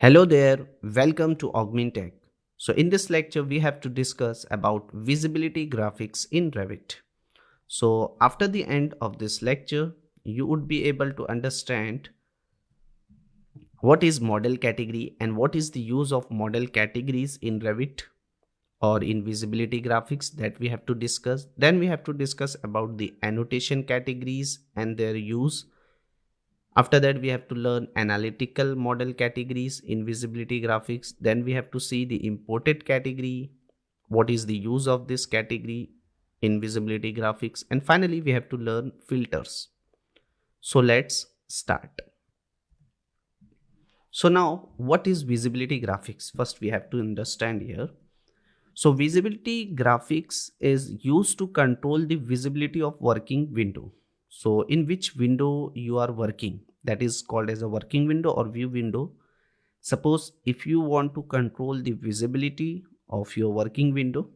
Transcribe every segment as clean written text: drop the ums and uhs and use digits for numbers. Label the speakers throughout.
Speaker 1: Hello there, welcome to Augmentech. So in this lecture we have to discuss about visibility graphics in Revit. So after the end of this lecture you would be able to understand what is model category and what is the use of model categories in Revit or in visibility graphics that we have to discuss. Then we have to discuss about the annotation categories and their use. After that, we have to learn analytical model categories in visibility graphics. Then we have to see the imported category, what is the use of this category in visibility graphics. And finally, we have to learn filters. So let's start. So now, what is visibility graphics? First, we have to understand here. So visibility graphics is used to control the visibility of working window. So in which window you are working, that is called as a working window or view window. Suppose if you want to control the visibility of your working window,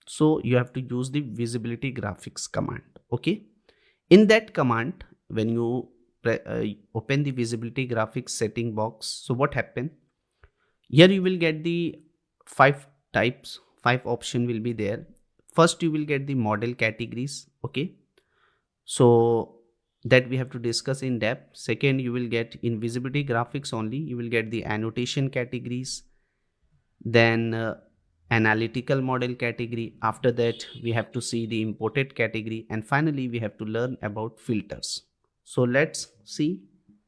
Speaker 1: so you have to use the visibility graphics command. Okay. In that command, when you open the visibility graphics setting box, so what happened? Here you will get the five types, five option will be there. First you will get the model categories. Okay, so that we have to discuss in depth. Second, you will get in visibility graphics only, you will get the annotation categories, then analytical model category. After that we have to see the imported category, and finally we have to learn about filters. So let's see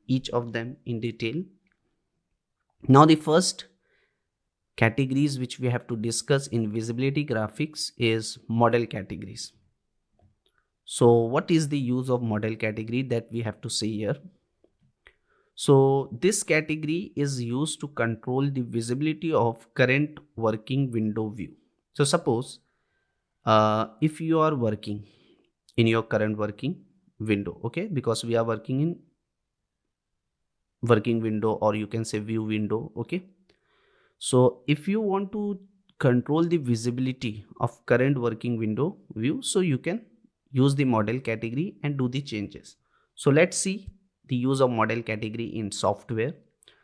Speaker 1: each of them in detail. Now the first categories which we have to discuss in visibility graphics is model categories. So what is the use of model category that we have to see here? So this category is used to control the visibility of current working window view. So suppose if you are working in your current working window, okay, because we are working in working window or you can say view window, okay. So if you want to control the visibility of current working window view, so you can use the model category and do the changes. So let's see the use of model category in software.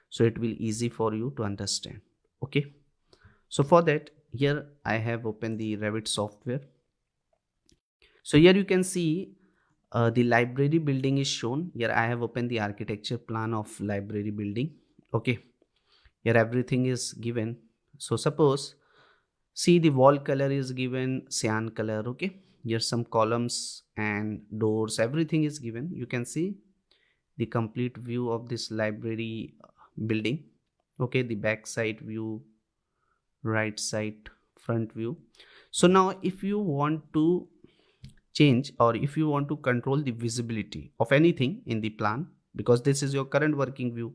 Speaker 1: So it will easy for you to understand. Okay. So for that, here I have opened the Revit software. So here you can see the library building is shown. Here I have opened the architecture plan of library building. Okay. Here everything is given. So suppose see the wall color is given cyan color. Okay, here some columns and doors, everything is given. You can see the complete view of this library building. Okay, the back side view, right side, front view. So now if you want to change or if you want to control the visibility of anything in the plan, because this is your current working view,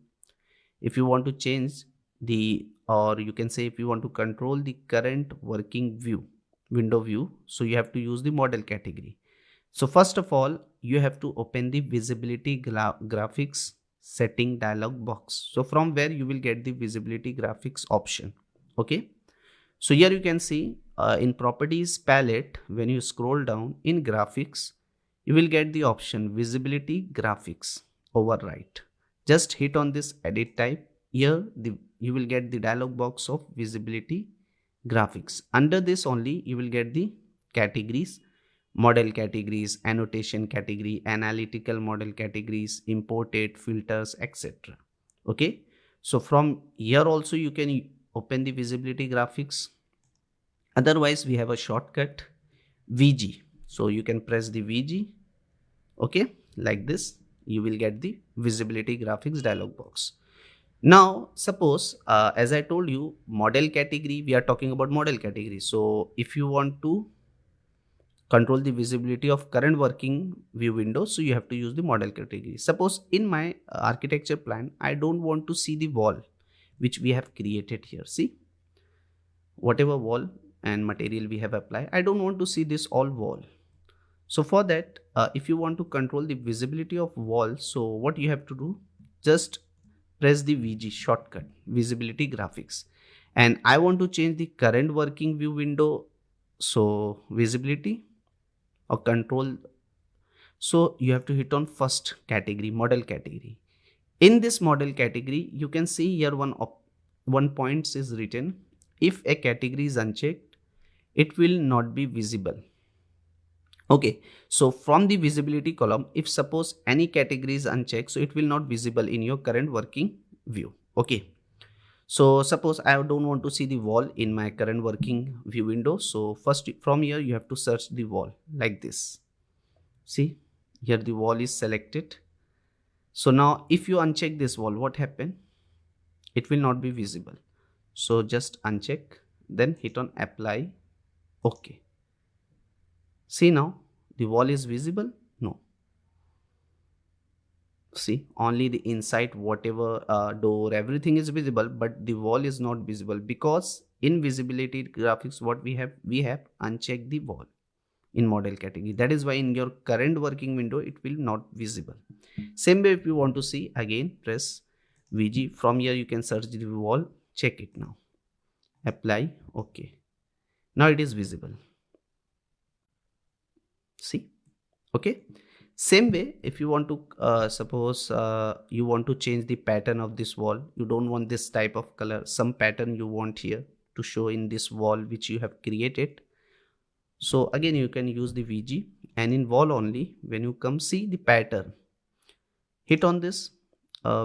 Speaker 1: if you want to change the, or you can say if you want to control the current working view window view, so you have to use the model category. So first of all you have to open the visibility graphics setting dialog box. So from where you will get the visibility graphics option. Okay, so here you can see in properties palette, when you scroll down in graphics, you will get the option visibility graphics override. Just hit on this edit type. Here you will get the dialog box of visibility graphics. Under this only you will get the categories, model categories, annotation category, analytical model categories, imported, filters, etc. Okay, so from here also you can open the visibility graphics. Otherwise we have a shortcut VG, so you can press the VG. Okay, like this you will get the visibility graphics dialog box. Now suppose as I told you, model category, we are talking about model category. So if you want to control the visibility of current working view window, so you have to use the model category. Suppose in my architecture plan I don't want to see the wall which we have created here. See, whatever wall and material we have applied, I don't want to see this all wall. So for that, if you want to control the visibility of wall, so what you have to do, just press the VG shortcut, visibility graphics, and I want to change the current working view window, so visibility or control. So you have to hit on first category, model category. In this model category, you can see here one point is written. If a category is unchecked, it will not be visible. Okay, so from the visibility column, if suppose any category is unchecked, so it will not visible in your current working view. Okay, so suppose I don't want to see the wall in my current working view window. So first from here you have to search the wall like this. See, here the wall is selected. So now if you uncheck this wall, what happened? It will not be visible. So just uncheck, then hit on apply. Okay, see now the wall is visible. No, see only the inside, whatever door, everything is visible, but the wall is not visible, because in visibility graphics what we have unchecked the wall in model category. That is why in your current working window it will not visible. Same way, if you want to see, again press VG. From here you can search the wall, check it now, apply. Okay, now it is visible. See, okay. Same way, if you want to suppose you want to change the pattern of this wall, you don't want this type of color, some pattern you want here to show in this wall which you have created. So again you can use the VG, and in wall only, when you come see the pattern, hit on this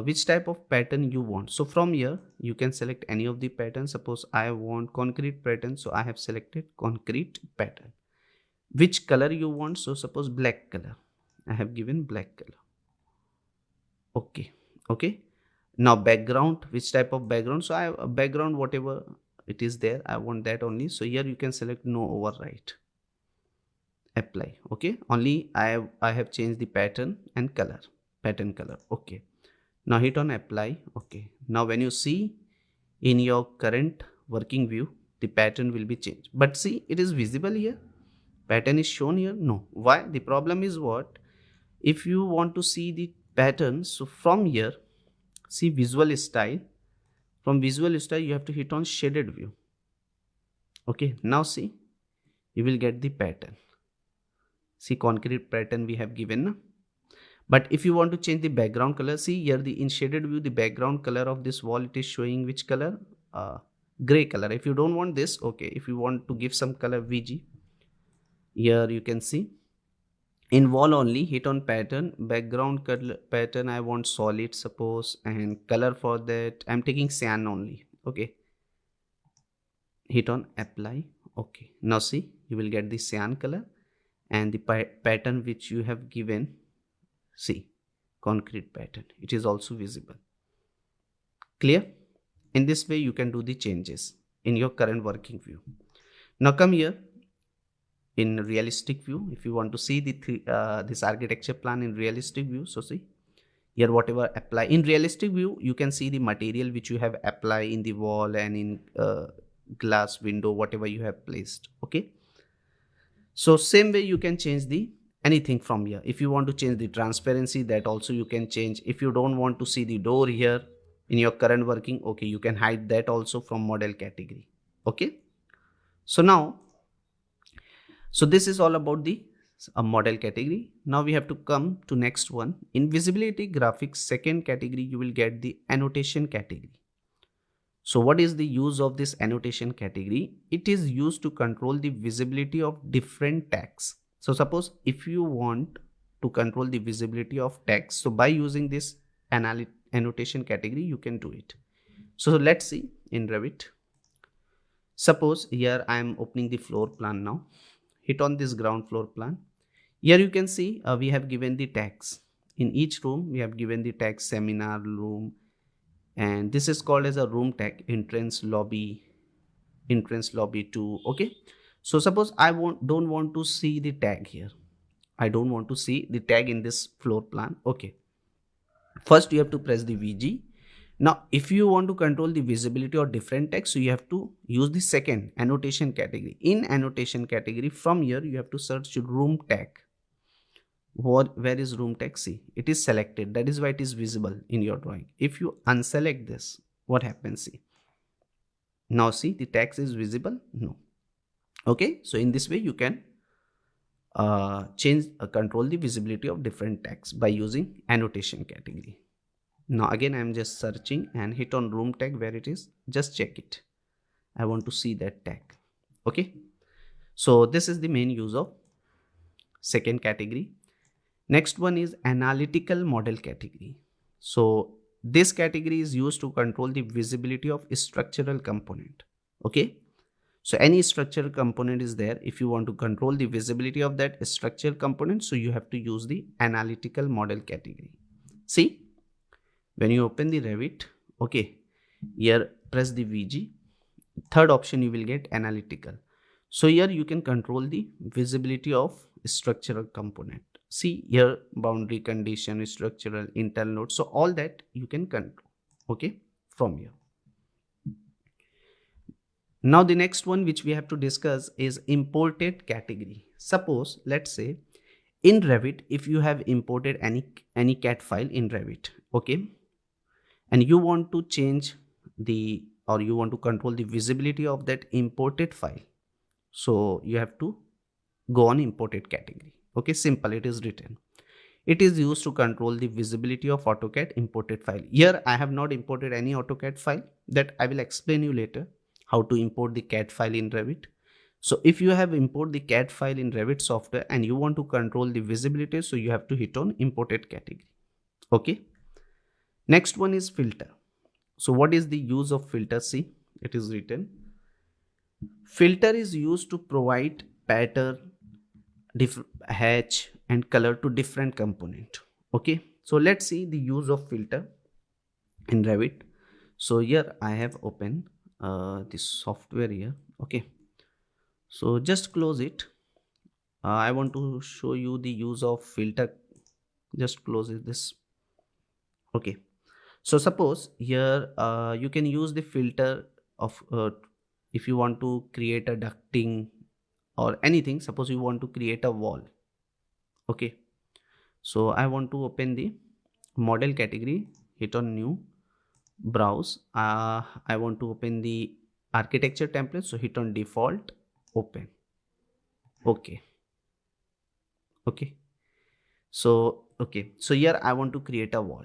Speaker 1: which type of pattern you want. So from here you can select any of the patterns. Suppose I want concrete pattern, so I have selected concrete pattern. Which color you want? So suppose black color, I have given black color. Okay, okay. Now background, which type of background? So I have a background, whatever it is there, I want that only. So here you can select no override, apply. Okay, only I have changed the pattern and color, pattern color. Okay, now hit on apply. Okay, now when you see in your current working view, the pattern will be changed, but see it is visible here, pattern is shown here. No, why? The problem is what? If you want to see the pattern, so from here, see visual style. From visual style you have to hit on shaded view. Okay, now see, you will get the pattern. See, concrete pattern we have given na? But if you want to change the background color, see here the in shaded view, the background color of this wall, it is showing which color? Gray color. If you don't want this, okay, if you want to give some color, VG, here you can see in wall only, hit on pattern, background color pattern I want solid suppose, and color for that I'm taking cyan only. Okay, hit on apply. Okay, now see, you will get the cyan color, and the pattern which you have given, see, concrete pattern, it is also visible. Clear? In this way you can do the changes in your current working view. Now come here in realistic view. If you want to see the this architecture plan in realistic view, so see here whatever apply in realistic view, you can see the material which you have apply in the wall and in glass window, whatever you have placed. Okay, so same way you can change the anything from here. If you want to change the transparency, that also you can change. If you don't want to see the door here in your current working, okay, you can hide that also from model category. Okay, so now, so this is all about the model category. Now we have to come to next one. In visibility graphics second category, you will get the annotation category. So what is the use of this annotation category? It is used to control the visibility of different tags. So suppose if you want to control the visibility of text, so by using this annotation category, you can do it. So let's see in Revit. Suppose here I am opening the floor plan now. Hit on this ground floor plan. Here you can see we have given the tags. In each room we have given the tag seminar room, and this is called as a room tag, entrance lobby 2. Okay, so suppose I don't want to see the tag here. I don't want to see the tag in this floor plan. Okay, first you have to press the VG. Now if you want to control the visibility of different text, so you have to use the second annotation category. In annotation category, from here you have to search room tag. Where is room tag? See, it is selected, that is why it is visible in your drawing. If you unselect this, what happens? See, now see the text is visible? No. Okay, so in this way you can control the visibility of different tags by using annotation category. Now again I'm just searching and hit on room tag where it is, just check it. I want to see that tag. Okay, so this is the main use of second category. Next one is analytical model category. So this category is used to control the visibility of structural component. Okay, so any structural component is there, if you want to control the visibility of that structural component, so you have to use the analytical model category. See, when you open the Revit, okay, here press the VG, third option you will get analytical. So here you can control the visibility of structural component. See here, boundary condition, structural, internal node, so all that you can control, okay, from here. Now the next one which we have to discuss is imported category. Suppose, let's say in Revit, if you have imported any CAD file in Revit, okay, and you want to change the, or you want to control the visibility of that imported file, so you have to go on imported category. Okay, simple, it is written. It is used to control the visibility of AutoCAD imported file. Here I have not imported any AutoCAD file, that I will explain you later how to import the CAD file in Revit. So if you have imported the CAD file in Revit software and you want to control the visibility, so you have to hit on imported category. Okay, next one is filter. So what is the use of filter? See, it is written, filter is used to provide pattern, hatch and color to different component. Okay, so let's see the use of filter in Revit. So here I have opened this software here. Okay, so just close it. I want to show you the use of filter. Just close this. Okay, so suppose here you can use the filter of if you want to create a ducting or anything. Suppose you want to create a wall. Okay, so I want to open the model category, hit on new, browse. I want to open the architecture template, so hit on default, open. Okay, okay, so okay, so here I want to create a wall.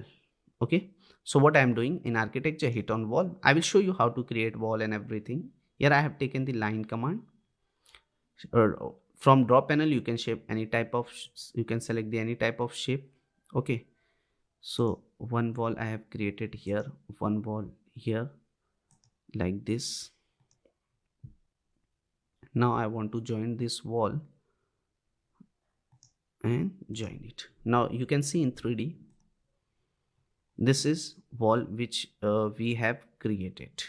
Speaker 1: Okay, so what I am doing in architecture, hit on wall. I will show you how to create wall and everything. Here I have taken the line command. From draw panel you can shape any type of, you can select the any type of shape. Okay, so one wall I have created here, one wall here like this. Now I want to join this wall and join it. Now you can see in 3D, this is wall which we have created.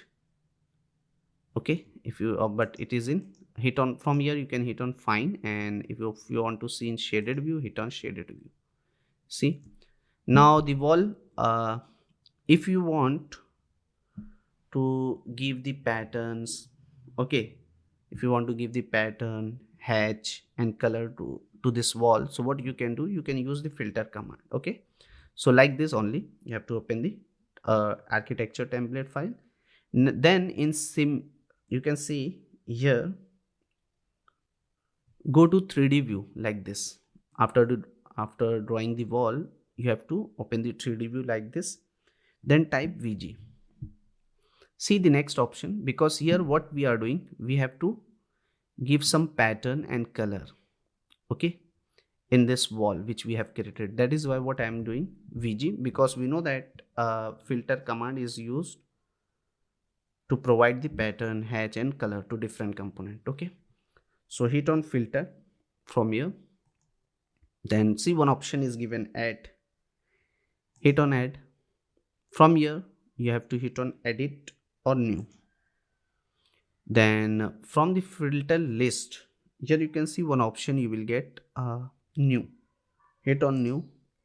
Speaker 1: Okay, if you but it is in, hit on from here, you can hit on fine, and if you want to see in shaded view, hit on shaded view. See, now the wall, if you want to give the patterns, okay, if you want to give the pattern, hatch and color to this wall, so what you can do, you can use the filter command. Okay, so like this only, you have to open the architecture template file. Then in sim, you can see here, go to 3D view like this. After drawing the wall, you have to open the 3D view like this, then type VG. See the next option, because here what we are doing, we have to give some pattern and color, okay, in this wall which we have created. That is why what I am doing VG, because we know that filter command is used to provide the pattern, hatch and color to different component. Okay, so hit on filter from here, then see one option is given add, hit on add. From here you have to hit on edit or new. Then from the filter list, here you can see one option, you will get new, hit on new.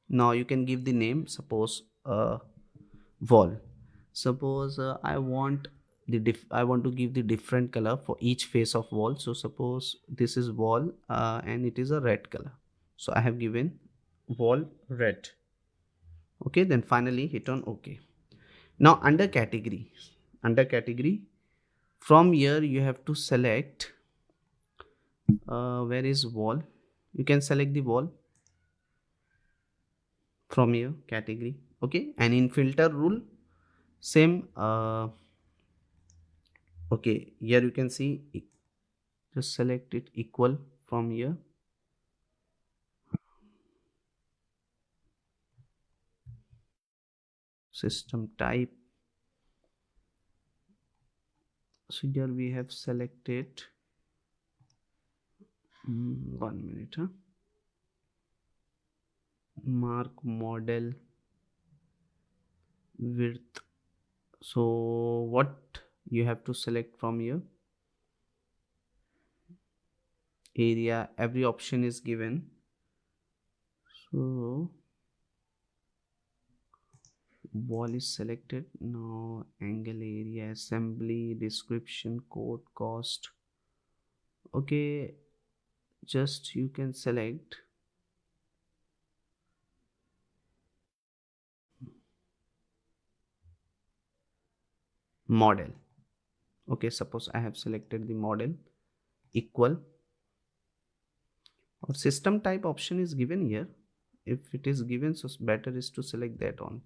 Speaker 1: Now you can give the name, suppose wall. Suppose I want to give the different color for each face of wall. So suppose this is wall and it is a red color, so I have given wall red. Okay, then finally hit on OK. Now under category, from here you have to select where is wall. You can select the wall from here, category. Okay, and in filter rule, same. Okay, here you can see, just select it equal from here. System type, so here we have selected 1 minute, mark model width. So what you have to select from here, area, every option is given. So wall is selected. Now angle, area, assembly, description, code, cost. Okay, just you can select model. Okay, suppose I have selected the model equal, or system type option is given here. If it is given, so better is to select that on.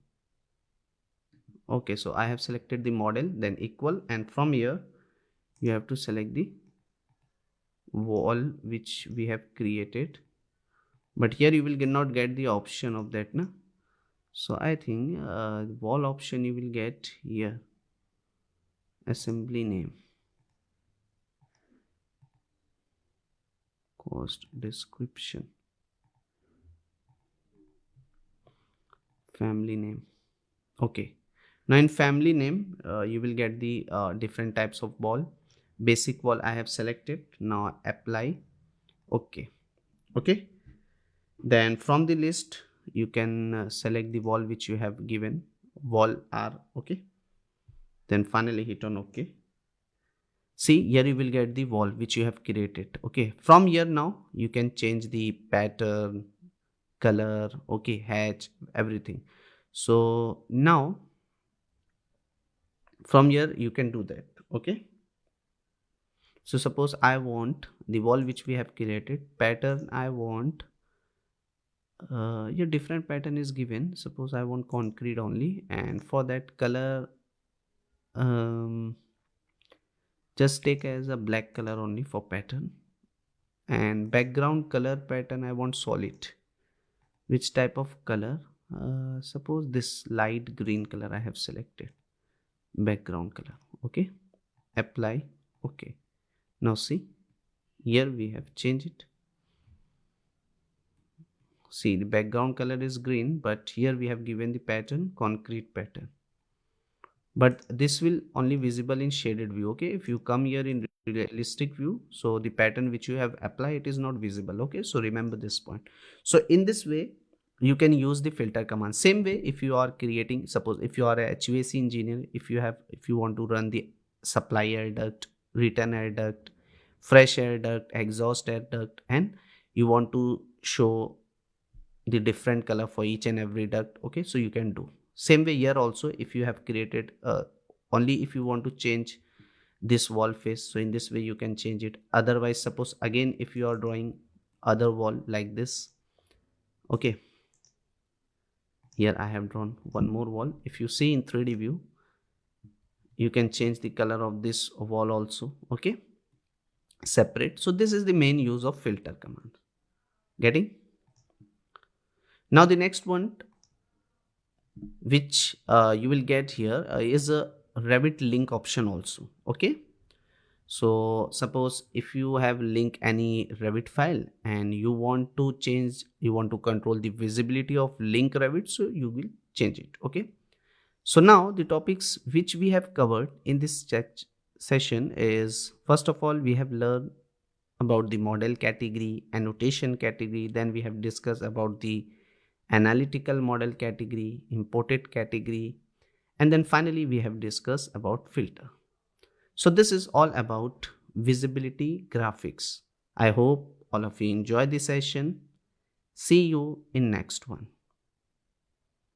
Speaker 1: Okay, so I have selected the model, then equal, and from here you have to select the wall which we have created, but here you will not get the option of that, na? So I think wall option you will get here, assembly name, cost, description, family name. Okay, now in family name you will get the different types of wall. Basic wall I have selected. Now apply. Okay. Okay, then from the list you can select the wall which you have given, wall R. Okay, then finally hit on OK. See, here you will get the wall which you have created. Okay, from here now you can change the pattern, color, okay, hatch, everything. So now from here you can do that. Okay, so suppose I want the wall which we have created, pattern I want, your different pattern is given. Suppose I want concrete only, and for that color, um, just take as a black color only for pattern, and background color pattern I want solid. Which type of color? Suppose this light green color I have selected, background color. Okay, apply. Okay, now see, here we have changed it. See, the background color is green, but here we have given the pattern concrete pattern, but this will only visible in shaded view. Okay, if you come here in realistic view, so the pattern which you have applied, it is not visible. Okay, so remember this point. So in this way you can use the filter command. Same way, if you are creating, suppose if you are a HVAC engineer, if you want to run the supply air duct, return air duct, fresh air duct, exhaust air duct, and you want to show the different color for each and every duct. Okay, so you can do same way here also. If you have created only if you want to change this wall face, so in this way you can change it. Otherwise, suppose again if you are drawing other wall like this. Okay, here I have drawn one more wall. If you see in 3D view, you can change the color of this wall also. Okay, separate. So this is the main use of filter command. Getting? Now the next one which you will get here is a Revit link option also. Okay, so suppose if you have link any Revit file and you want to change, you want to control the visibility of link Revit, so you will change it. Okay, so now the topics which we have covered in this session is, first of all, we have learned about the model category, annotation category, then we have discussed about the analytical model category, imported category, and then finally we have discussed about filter. So this is all about visibility graphics. I hope all of you enjoy the session. See you in next one.